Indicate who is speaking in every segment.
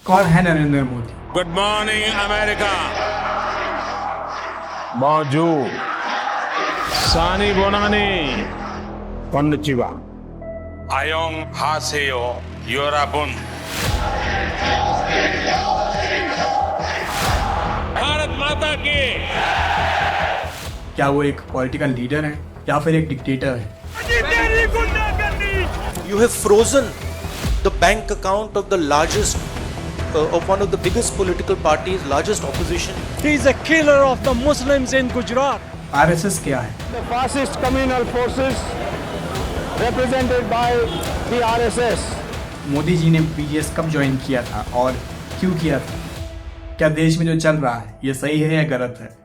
Speaker 1: कौन है Narendra Modi?
Speaker 2: Good morning America.
Speaker 3: Bonjour. Sani Bonani. Konnichiwa.
Speaker 2: आयोंग हासेयो योराबुन. भारत माता की.
Speaker 1: क्या वो एक पॉलिटिकल लीडर है या फिर एक डिक्टेटर है?
Speaker 4: You have frozen the bank account of the largest, of one of the biggest political parties, largest opposition.
Speaker 5: He is a killer of the Muslims in Gujarat.
Speaker 1: RSS क्या है?
Speaker 3: The fascist communal forces represented by the RSS.
Speaker 1: Modi ji ने PGS कब join किया था और क्यों किया था? क्या देश में जो चल रहा है ये सही है या गलत है?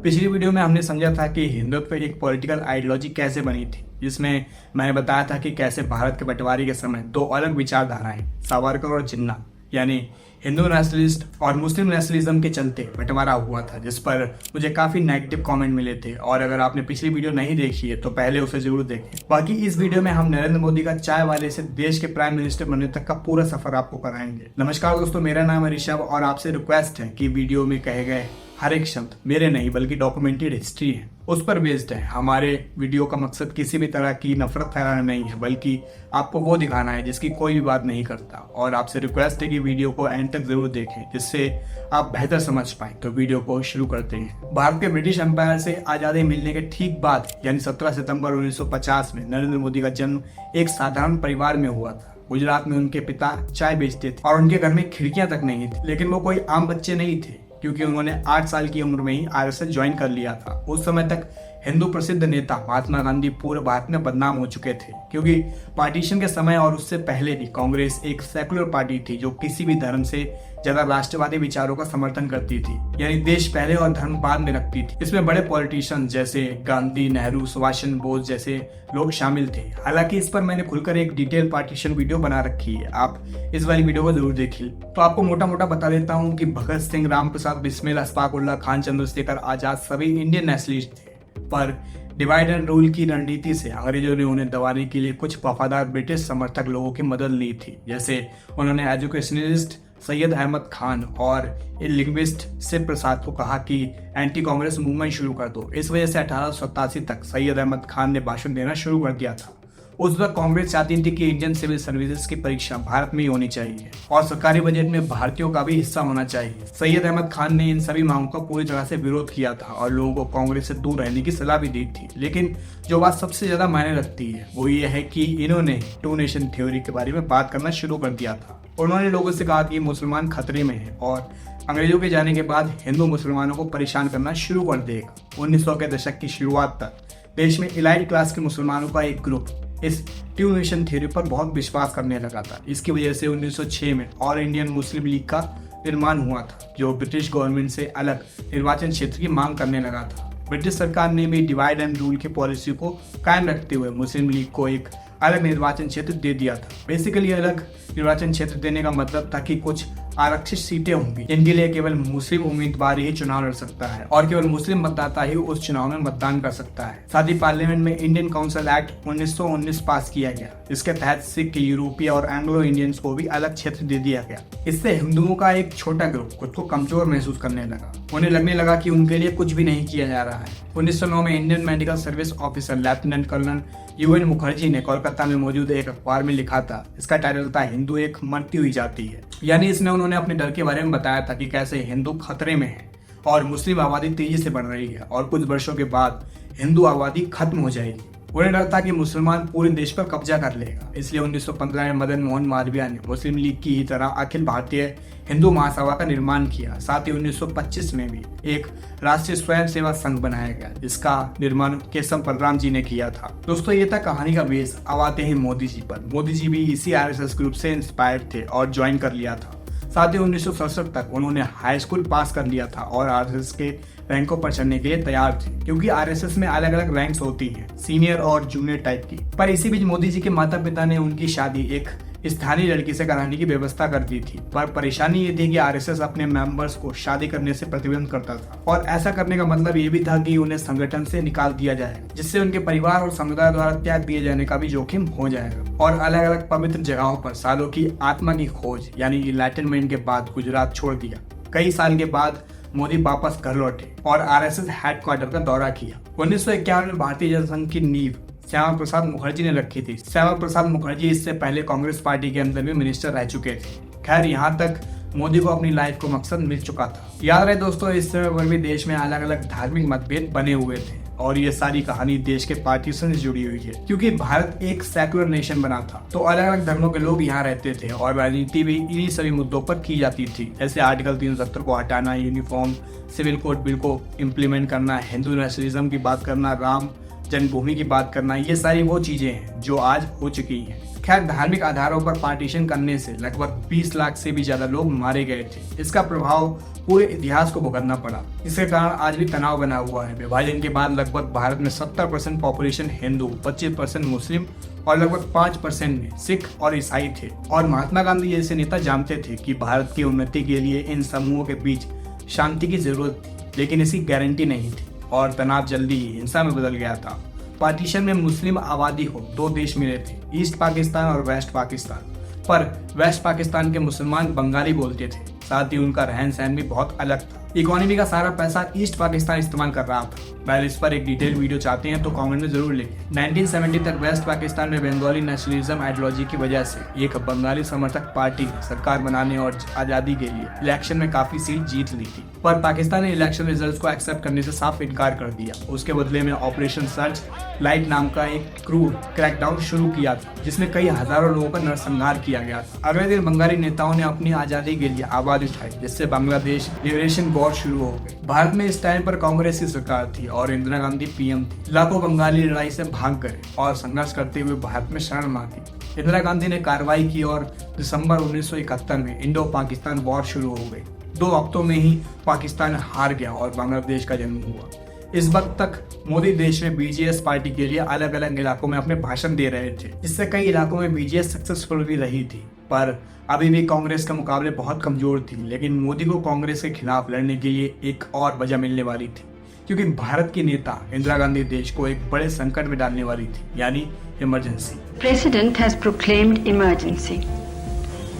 Speaker 1: पिछली वीडियो में हमने समझा था कि हिंदुत्व एक पॉलिटिकल आइडियोलॉजी कैसे बनी थी, जिसमें मैंने बताया था कि कैसे भारत के बंटवारे के समय दो अलग विचारधाराएं सावरकर और जिन्ना यानी हिंदू नेशनलिस्ट और मुस्लिम नेशनलिज्म के चलते बंटवारा हुआ था, जिस पर मुझे काफ़ी नेगेटिव कमेंट मिले थे। और अगर आपने पिछली वीडियो नहीं देखी है तो पहले उसे जरूर देखें। बाकी इस वीडियो में हम नरेंद्र मोदी का चाय वाले से देश के प्राइम मिनिस्टर बनने तक का पूरा सफर आपको कराएंगे। नमस्कार दोस्तों, मेरा नाम है ऋषभ और आपसे रिक्वेस्ट है कि वीडियो में कहे गए हर एक शब्द मेरे नहीं बल्कि डॉक्यूमेंटेड हिस्ट्री है, उस पर बेस्ड है। हमारे वीडियो का मकसद किसी भी तरह की नफरत फैलाना नहीं है, बल्कि आपको वो दिखाना है जिसकी कोई भी बात नहीं करता। और आपसे रिक्वेस्ट है कि वीडियो को एंड तक जरूर देखें, जिससे आप बेहतर समझ पाएं। तो वीडियो को शुरू करते हैं। भारत के ब्रिटिश एम्पायर से आज़ादी मिलने के ठीक बाद यानी 17 सितंबर 1950 में नरेंद्र मोदी का जन्म एक साधारण परिवार में हुआ था। गुजरात में उनके पिता चाय बेचते थे और उनके घर में खिड़कियां तक नहीं थी, लेकिन वो कोई आम बच्चे नहीं थे क्योंकि उन्होंने 8 साल की उम्र में ही आरएसएस ज्वाइन कर लिया था। उस समय तक हिंदू प्रसिद्ध नेता महात्मा गांधी पूरे भारत में बदनाम हो चुके थे, क्योंकि पार्टीशन के समय और उससे पहले भी कांग्रेस एक सेकुलर पार्टी थी जो किसी भी धर्म से ज्यादा राष्ट्रवादी विचारों का समर्थन करती थी, यानी देश पहले और धर्म बाद में रखती थी। इसमें बड़े पॉलिटिशियन जैसे गांधी, नेहरू, सुभाष चंद्र बोस जैसे लोग शामिल थे। हालांकि इस पर मैंने खुलकर एक डिटेल पार्टीशन वीडियो बना रखी है, आप इस वाली वीडियो को जरूर देखिए। तो आपको मोटा मोटा बता देता हूँ कि भगत सिंह, राम प्रसाद बिस्मिल, अशफाक उल्लाह खान, चंद्रशेखर आजाद सभी इंडियन नेशनलिस्ट थे, पर डिवाइड एंड रूल की रणनीति से अंग्रेजों ने उन्हें दबाने के लिए कुछ वफादार ब्रिटिश समर्थक लोगों की मदद ली थी। जैसे उन्होंने एजुकेशनलिस्ट सैयद अहमद खान और लिंग्विस्ट शिव प्रसाद को कहा कि एंटी कांग्रेस मूवमेंट शुरू कर दो। इस वजह से 1887 तक सैयद अहमद खान ने भाषण देना शुरू कर दिया था। उस वक्त कांग्रेस चाहती थी कि इंडियन सिविल सर्विसेज की परीक्षा भारत में ही होनी चाहिए और सरकारी बजट में भारतीयों का भी हिस्सा होना चाहिए। सैयद अहमद खान ने इन सभी मांगों का पूरी तरह से विरोध किया था और लोगों को कांग्रेस से दूर रहने की सलाह भी दी थी। लेकिन जो बात सबसे ज्यादा मायने रखती है वो ये है कि इन्होंने टू नेशन थ्योरी के बारे में बात करना शुरू कर दिया था। उन्होंने लोगों से कहा कि मुसलमान खतरे में है और अंग्रेजों के जाने के बाद हिंदू मुसलमानों को परेशान करना शुरू कर देगा। 1900 के दशक की शुरुआत तक देश में इलाइट क्लास के मुसलमानों का एक ग्रुप इस टू नेशन थ्योरी पर बहुत विश्वास करने लगा था। इसकी वजह से 1906 में ऑल इंडियन मुस्लिम लीग का निर्माण हुआ था, जो ब्रिटिश गवर्नमेंट से अलग निर्वाचन क्षेत्र की मांग करने लगा था। ब्रिटिश सरकार ने भी डिवाइड एंड रूल की पॉलिसी को कायम रखते हुए मुस्लिम लीग को एक अलग निर्वाचन क्षेत्र दे दिया था। बेसिकली अलग निर्वाचन क्षेत्र देने का मतलब था कि कुछ आरक्षित सीटें होंगी जिनके लिए केवल मुस्लिम उम्मीदवार ही चुनाव लड़ सकता है और केवल मुस्लिम मतदाता ही उस चुनाव में मतदान कर सकता है। साथ ही पार्लियामेंट में इंडियन काउंसिल एक्ट 1919 पास किया गया, जिसके तहत सिख, यूरोपीय और एंग्लो इंडियंस को भी अलग क्षेत्र दे दिया गया। इससे हिंदुओं का एक छोटा ग्रुप खुद को कमजोर महसूस करने लगा। उन्हें लगने लगा कि उनके लिए कुछ भी नहीं किया जा रहा है। 1909 में Indian medical service officer lieutenant colonel UN Mukherjee ने कोलकाता में मौजूद एक अखबार में लिखा था, इसका टाइटल था हिंदू एक मरती हुई जाति है। यानी इसमें उन्होंने अपने डर के बारे में बताया था कि कैसे हिंदू खतरे में है और मुस्लिम आबादी तेजी से बढ़ रही है और कुछ वर्षों के बाद हिंदू आबादी खत्म हो जाएगी। उन्हें डर था कि मुसलमान पूरे देश पर कब्जा कर लेगा। इसलिए 1915 में मदन मोहन मालवीय ने मुस्लिम लीग की ही तरह अखिल भारतीय हिंदू महासभा का निर्माण किया। साथ ही 1925 में भी एक राष्ट्रीय स्वयं सेवा संघ बनाया गया, जिसका निर्माण केशव बलराम जी ने किया था। दोस्तों, ये था कहानी का बेस। अब आते हैं मोदी जी पर। मोदी जी भी इसी आरएसएस ग्रुप से इंस्पायर थे और ज्वाइन कर लिया था। साथ ही 1967 तक उन्होंने हाई स्कूल पास कर लिया था और आरएसएस के रैंकों पर चढ़ने के लिए तैयार थे, क्योंकि आरएसएस में अलग अलग रैंक्स होती हैं, सीनियर और जूनियर टाइप की। पर इसी बीच मोदी जी के माता पिता ने उनकी शादी एक स्थानीय लड़की से कराने की व्यवस्था कर दी थी। पर परेशानी ये थी कि आरएसएस अपने मेंबर्स को शादी करने से प्रतिबंध करता था और ऐसा करने का मतलब ये भी था कि उन्हें संगठन से निकाल दिया जाए, जिससे उनके परिवार और समुदाय द्वारा त्याग दिए जाने का भी जोखिम हो जाएगा। और अलग अलग पवित्र जगहों पर सालों की आत्मा की खोज यानी इनलाइटनमेंट के बाद गुजरात छोड़ दिया। कई साल के बाद मोदी वापस घर लौटे और आरएसएस हेडक्वार्टर का दौरा किया। 1951 में भारतीय जनसंघ की नींव श्यामा प्रसाद मुखर्जी ने रखी थी। श्यामा प्रसाद मुखर्जी इससे पहले कांग्रेस पार्टी के अंदर भी मिनिस्टर रह चुके थे। खैर, यहाँ तक मोदी को अपनी लाइफ को मकसद मिल चुका था। याद रहे दोस्तों, इस समय पर भी देश में अलग अलग धार्मिक मतभेद बने हुए थे और ये सारी कहानी देश के पार्टीशन से जुड़ी हुई है, क्योंकि भारत एक सेक्युलर नेशन बना था तो अलग अलग धर्मों के लोग यहाँ रहते थे और राजनीति भी इन्हीं सभी मुद्दों पर की जाती थी, जैसे आर्टिकल 370 को हटाना, यूनिफॉर्म सिविल कोड बिल को इम्प्लीमेंट करना, हिंदू नेशनलिज्म की बात करना, राम जन्मभूमि की बात करना। ये सारी वो चीजें हैं जो आज हो चुकी हैं। खैर, धार्मिक आधारों पर पार्टीशन करने से लगभग 20 लाख से भी ज्यादा लोग मारे गए थे। इसका प्रभाव पूरे इतिहास को भुगतना पड़ा। इसके कारण आज भी तनाव बना हुआ है। विभाजन के बाद लगभग भारत में 70% पॉपुलेशन हिंदू, 25% मुस्लिम और लगभग 5% में सिख और ईसाई थे। और महात्मा गांधी जैसे नेता जानते थे कि भारत की उन्नति के लिए इन समूहों के बीच शांति की जरूरत थी, लेकिन इसकी गारंटी नहीं थी और तनाव जल्दी ही हिंसा में बदल गया था। पार्टीशन में मुस्लिम आबादी को 2 देश मिले थे, ईस्ट पाकिस्तान और वेस्ट पाकिस्तान। पर वेस्ट पाकिस्तान के मुसलमान बंगाली बोलते थे, साथ ही उनका रहन सहन भी बहुत अलग था। इकोनॉमी का सारा पैसा ईस्ट पाकिस्तान इस्तेमाल कर रहा था। पहले इस पर एक डिटेल वीडियो चाहते हैं तो कमेंट में जरूर लिखें। 1970 तक वेस्ट पाकिस्तान में बंगाली नेशनलिज्म आइडियोलॉजी की वजह से एक बंगाली समर्थक पार्टी ने सरकार बनाने और आजादी के लिए इलेक्शन में काफी सीट जीत ली थी, पर पाकिस्तान ने इलेक्शन रिजल्ट को एक्सेप्ट करने से साफ इनकार कर दिया। उसके बदले में ऑपरेशन सर्च लाइट नाम का एक क्रूर क्रैकडाउन शुरू किया था, जिसमें कई हजारों लोगों का नरसंहार किया गया था। अगले दिन बंगाली नेताओं ने अपनी आजादी के लिए आवाज उठाई, जिससे बांग्लादेश लिबरेशन वॉर शुरू हो गई। भारत में इस टाइम पर कांग्रेस की सरकार थी और इंदिरा गांधी पीएम थी। लाखों बंगाली लड़ाई से भाग गए और संघर्ष करते हुए भारत में शरण मांगी। इंदिरा गांधी ने कार्रवाई की और दिसंबर 1971 में इंडो पाकिस्तान वॉर शुरू हो गई। 2 हफ्तों में ही पाकिस्तान हार गया और बांग्लादेश का जन्म हुआ। इस वक्त तक मोदी देश में बीजेएस पार्टी के लिए अलग अलग इलाकों में अपने भाषण दे रहे थे, जिससे कई इलाकों में बीजेएस सक्सेसफुल भी रही थी, पर अभी भी कांग्रेस के मुकाबले बहुत कमजोर थी। लेकिन मोदी को कांग्रेस के खिलाफ लड़ने के लिए एक और वजह मिलने वाली थी, क्योंकि भारत की नेता इंदिरा गांधी देश को एक बड़े संकट में डालने वाली थी, यानी emergency.
Speaker 6: President has proclaimed emergency.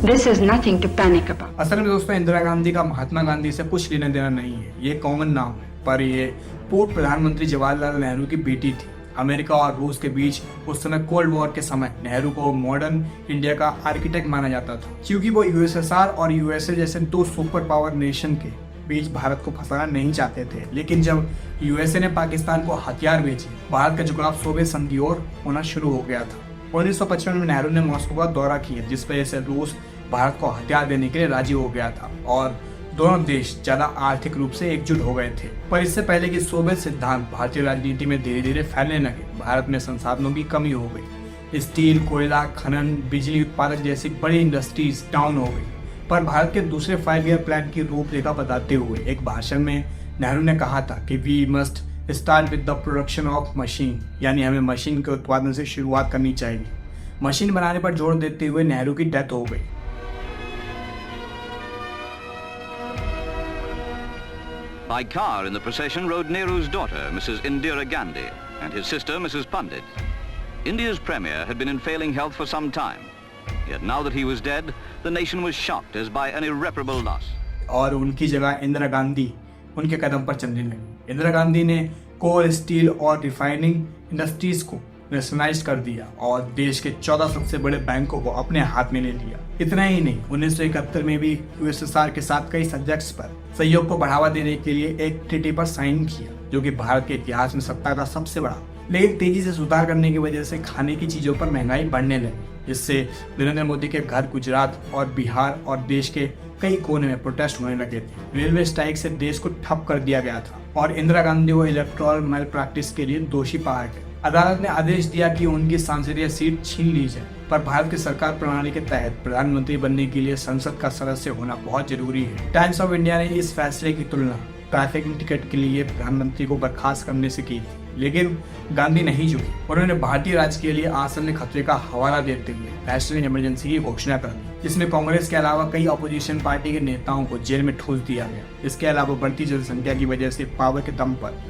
Speaker 6: This is nothing to panic about.
Speaker 1: असल में दोस्तों, इंदिरा गांधी का महात्मा गांधी से कुछ लेना देना नहीं है। ये कॉमन नाम है, पर ये पूर्व प्रधानमंत्री जवाहरलाल नेहरू की बेटी थी। अमेरिका और रूस के बीच उस समय कोल्ड वॉर के समय नेहरू को मॉडर्न इंडिया का आर्किटेक्ट माना जाता था, क्योंकि वो यूएसएसआर और यूएसए जैसे 2 सुपर पावर नेशन के बीच भारत को फंसाना नहीं चाहते थे। लेकिन जब यूएसए ने पाकिस्तान को हथियार बेचे, भारत का झुकाव सोवियत संघ की ओर होना शुरू हो गया था। 1955 में नेहरू ने मॉस्को का दौरा किया, जिस वजह से रूस भारत को हथियार देने के लिए राजी हो गया था और दोनों देश ज्यादा आर्थिक रूप से एकजुट हो गए थे। पर इससे पहले कि सोवियत सिद्धांत भारतीय राजनीति में धीरे धीरे फैलने लगे, भारत में संसाधनों की कमी हो गई। स्टील, कोयला, खनन, बिजली उत्पादक जैसी बड़ी इंडस्ट्रीज डाउन हो गई। पर भारत के दूसरे 5 ईयर प्लान की रूपरेखा बताते हुए एक भाषण में नेहरू ने कहा था कि we must start with the production of machine, यानी हमें मशीन के उत्पादन से शुरुआत करनी चाहिए। मशीन बनाने पर जोर देते हुए नेहरू की डेथ हो गई।
Speaker 7: By car in the procession rode Nehru's daughter, Mrs. Indira Gandhi, and his sister, Mrs. Pandit. India's premier had been in failing health for some time. Yet now that he was dead, the nation was shocked as by an irreparable loss.
Speaker 1: और उनकी जगह इंदिरा गांधी उनके कदम पर चलने लगी। इंदिरा गांधी ने कोल, steel और refining industries को नेशनलाइज कर दिया और देश के 14 सबसे बड़े बैंकों को अपने हाथ में ले लिया। इतना ही नहीं, 1971 में भी यूएसएसआर के साथ कई सब्जेक्ट्स पर सहयोग को बढ़ावा देने के लिए एक ट्रीटी पर साइन किया, जो कि भारत के इतिहास में सत्ता का सबसे बड़ा। लेकिन तेजी से सुधार करने की वजह से खाने की चीजों पर महंगाई बढ़ने लगी, जिससे नरेंद्र मोदी के घर गुजरात और बिहार और देश के कई कोने में प्रोटेस्ट होने लगे थे। रेलवे स्ट्राइक से देश को ठप कर दिया गया था और इंदिरा गांधी को इलेक्टोरल मैल प्रैक्टिस के लिए दोषी पाया गया। अदालत ने आदेश दिया कि उनकी सांसदीय सीट छीन ली जाए, पर भारत की सरकार प्रणाली के तहत प्रधानमंत्री बनने के लिए संसद का सदस्य होना बहुत जरूरी है। टाइम्स ऑफ इंडिया ने इस फैसले की तुलना ट्रैफिक टिकट के लिए प्रधानमंत्री को बर्खास्त करने से की थी। लेकिन गांधी नहीं झुके। उन्होंने भारतीय राज्य के लिए आसन्न खतरे का हवाला देते हुए नेशनल इमरजेंसी की घोषणा कर दी, जिसमें कांग्रेस के अलावा कई अपोजिशन पार्टी के नेताओं को जेल में ठूस दिया गया। इसके अलावा बढ़ती जनसंख्या की वजह से पावर के दम पर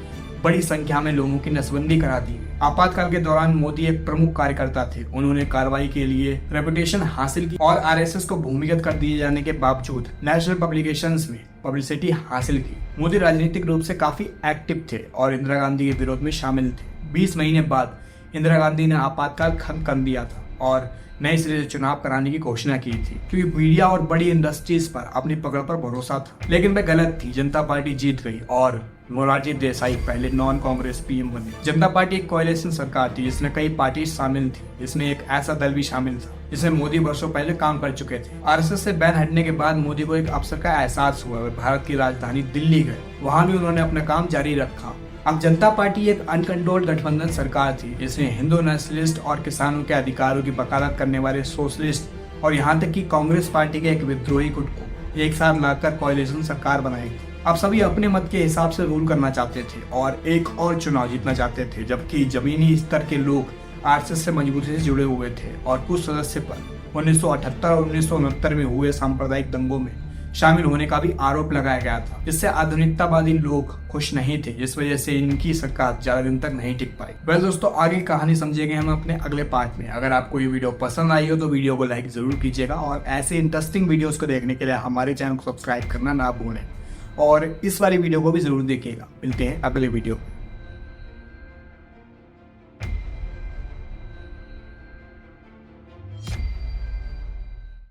Speaker 1: बड़ी संख्या में लोगों की नसबंदी करा दी। आपातकाल के दौरान मोदी एक प्रमुख कार्यकर्ता थे। उन्होंने कार्रवाई के लिए रेपुटेशन हासिल की और आरएसएस को भूमिगत कर दिए जाने के बावजूद नेशनल पब्लिकेशंस में पब्लिसिटी हासिल की। मोदी राजनीतिक रूप से काफी एक्टिव थे और इंदिरा गांधी के विरोध में शामिल थे। 20 महीने बाद इंदिरा गांधी ने आपातकाल खत्म कर दिया था और नए सिरे से चुनाव कराने की घोषणा की थी, क्योंकि मीडिया और बड़ी इंडस्ट्रीज पर अपनी पकड़ पर भरोसा था। लेकिन वह गलत थी। जनता पार्टी जीत गई और मोरारजी देसाई पहले नॉन कांग्रेस पीएम बने। जनता पार्टी एक कोएलिशन सरकार थी जिसमें कई पार्टी शामिल थी। इसमें एक ऐसा दल भी शामिल था जिसमें मोदी वर्षों पहले काम कर चुके थे। आरएसएस से बैन हटने के बाद मोदी को एक अवसर का एहसास हुआ। वे भारत की राजधानी दिल्ली गए, वहां भी उन्होंने अपना काम जारी रखा। अब जनता पार्टी एक अनकंट्रोल्ड गठबंधन सरकार थी जिसमें हिंदू नेशनलिस्ट और किसानों के अधिकारों की वकालत करने वाले सोशलिस्ट और यहाँ तक कि कांग्रेस पार्टी के एक विद्रोही गुट को एक साथ लाकर कोएलिशन सरकार बनाई थी। अब सभी अपने मत के हिसाब से रूल करना चाहते थे और एक और चुनाव जीतना चाहते थे, जबकि जमीनी स्तर के लोग आरएसएस से मजबूती से जुड़े हुए थे और कुछ सदस्य पर 1978 और 1969 में हुए सांप्रदायिक दंगों में शामिल होने का भी आरोप लगाया गया था। इससे आधुनिकतावादी लोग खुश नहीं थे, जिस वजह से इनकी सरकार ज्यादा दिन तक नहीं टिक पाई। वैसे दोस्तों, आगे कहानी समझेंगे हम अपने अगले पार्ट में। अगर आपको ये वीडियो पसंद आई हो तो वीडियो को लाइक जरूर कीजिएगा और ऐसे इंटरेस्टिंग वीडियोस को देखने के लिए हमारे चैनल को सब्सक्राइब करना ना भूलें और इस वाली वीडियो को भी जरूर देखिएगा। मिलते हैं अगले वीडियो में।